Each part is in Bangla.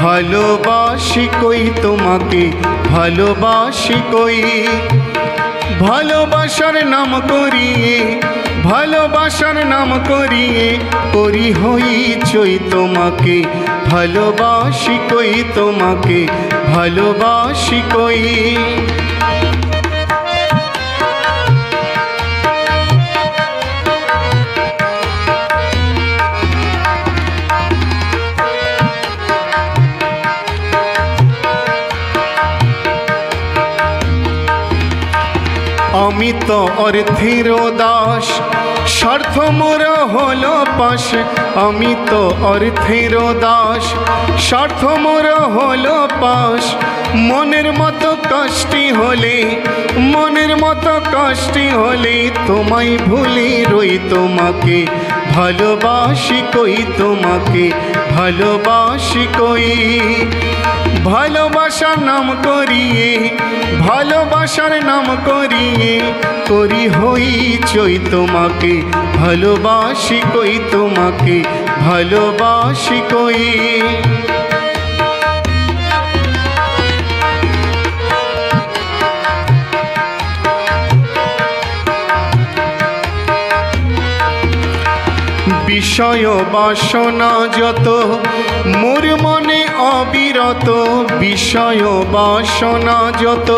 ভালোবাসি কই তোমাকে, ভালোবাসি কই। ভালোবাসার নাম করিয়ে, ভালোবাসার নাম করিয়ে করি হইচই তোমাকে, ভালোবাসি কই তোমাকে, ভালোবাসি কই। আমি তো অর্থের দাস, স্বার্থ মোর হলো পাশ। আমি তো অর্থের দাস, স্বার্থ মোর হলো পাশ। মনের মতো কষ্টি হলে, মনের মতো কষ্টি হলে তোমায় ভুলে রই তোমাকে, ভালোবাসি কই তোমাকে, ভালোবাসি কই। ভালোবাসার নাম করিয়ে, ভালোবাসার নাম করিয়ে করি হইচই তোমাকে, ভালোবাসি কই তোমাকে, ভালোবাসি কই। বিষয় বাসনা যত মোর মনে অবিরত, বিষয় বাসনা যত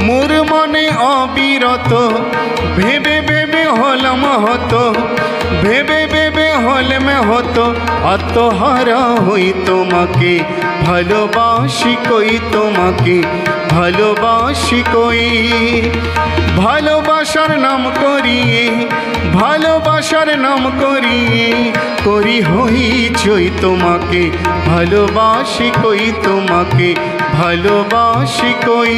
মোর মনে অবিরত। ভেবে ভেবে হলাম হত, ভেবে ভেবে হলম হত, আত্মহারা হই তোমাকে, ভালোবাসি কই তোমাকে, ভালোবাসি কই। ভালোবাসার নাম করিয়ে, ভালোবাসার নাম করিয়ে করি হইচই তোমাকে, ভালোবাসি কই তোমাকে, ভালোবাসি কই।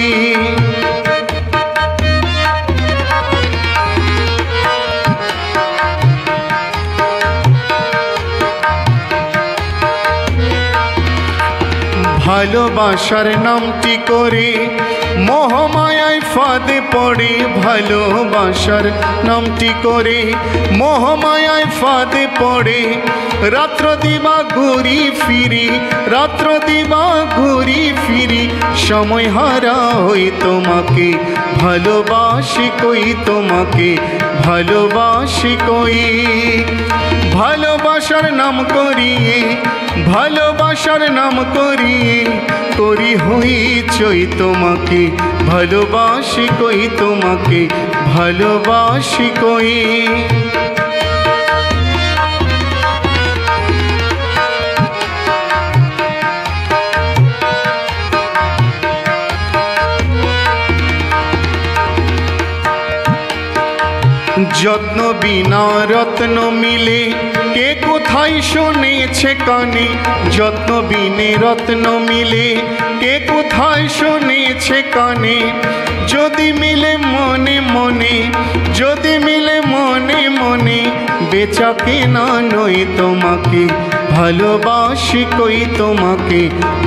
ভালোবাসার নামটি করে মোহমায়ায় ফাঁদে পড়ে, ভালোবাসার নামটি করে মোহমায়ায় ফাঁদে পড়ে। রাত্র দিবা ঘুরি ফিরি, রাত্র দিবা ঘুরি ফিরি, সময় হারা হই তোমাকে, ভালোবাসি কই তোমাকে, ভালোবাসি কই। ভালোবাসার নাম করিয়ে, ভালোবাসার নাম করিয়ে করি হইচই তোমাকে, ভালোবাসি কই তোমাকে, ভালোবাসি কই। যত্ন বিনা রত্ন মিলে কে কোথায় শুনেছে কানে, যত্ন বিনে রত্ন মিলে কে কোথায় শুনেছে কানে। যদি মিলে মনে মনে, যদি মিলে মনে মনে, বেচা কেনা নই তোমাকে, ভালোবাসি কই তোমাকে,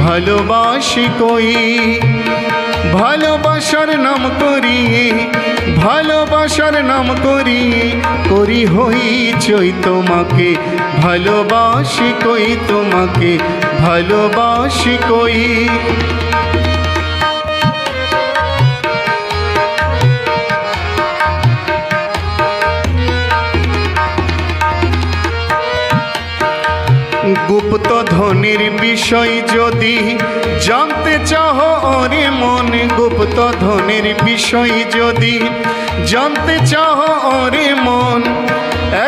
ভালোবাসি কই। ভালোবাসার নাম করিয়ে, ভালোবাসার নাম করিয়ে করি হইচই তোমাকে, ভালোবাসি কই তোমাকে, ভালোবাসি কই। গুপ্ত ধনের বিষয় যদি জানতে চাহ ওরে মন, গুপ্ত ধনের বিষয় যদি জানতে চাহ ওরে মন।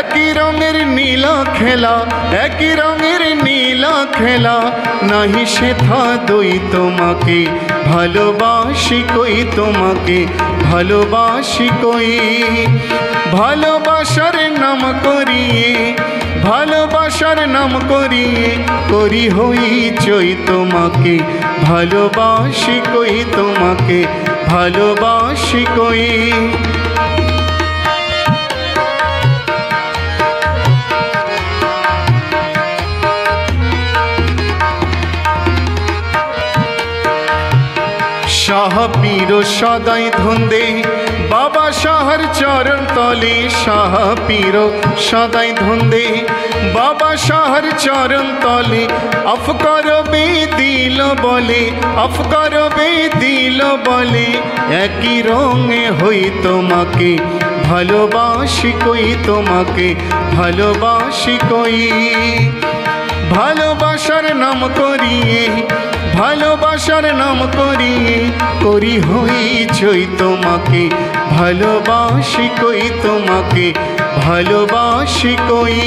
একই রঙের নীলা খেলা, একই রঙের নীলা খেলা, নাহি সেথা দই তোমাকে, ভালোবাসি কই তোমাকে, ভালোবাসি কই। ভালোবাসার নাম করিয়ে, ভালোবাসার নাম করিয়ে করি হইচই তোমাকে, ভালোবাসি কই তোমাকে, ভালোবাসি কই। শাহ পীর সদাই ধন্দে বাবা শাহর চরণ তলে শাহ পীর সদাই ধন্দে বাবা শাহর চরণ তলে আফ করবে দিল বলে আফ করবে দিল বলে একই রঙে হই তোমাকে ভালোবাসি কই তোমাকে ভালোবাসি কই ভালোবাসার নাম করিয়ে ভালোবাসার নাম করিয়ে করি হইচই তোমাকে ভালোবাসি কই তোমাকে ভালোবাসি কই।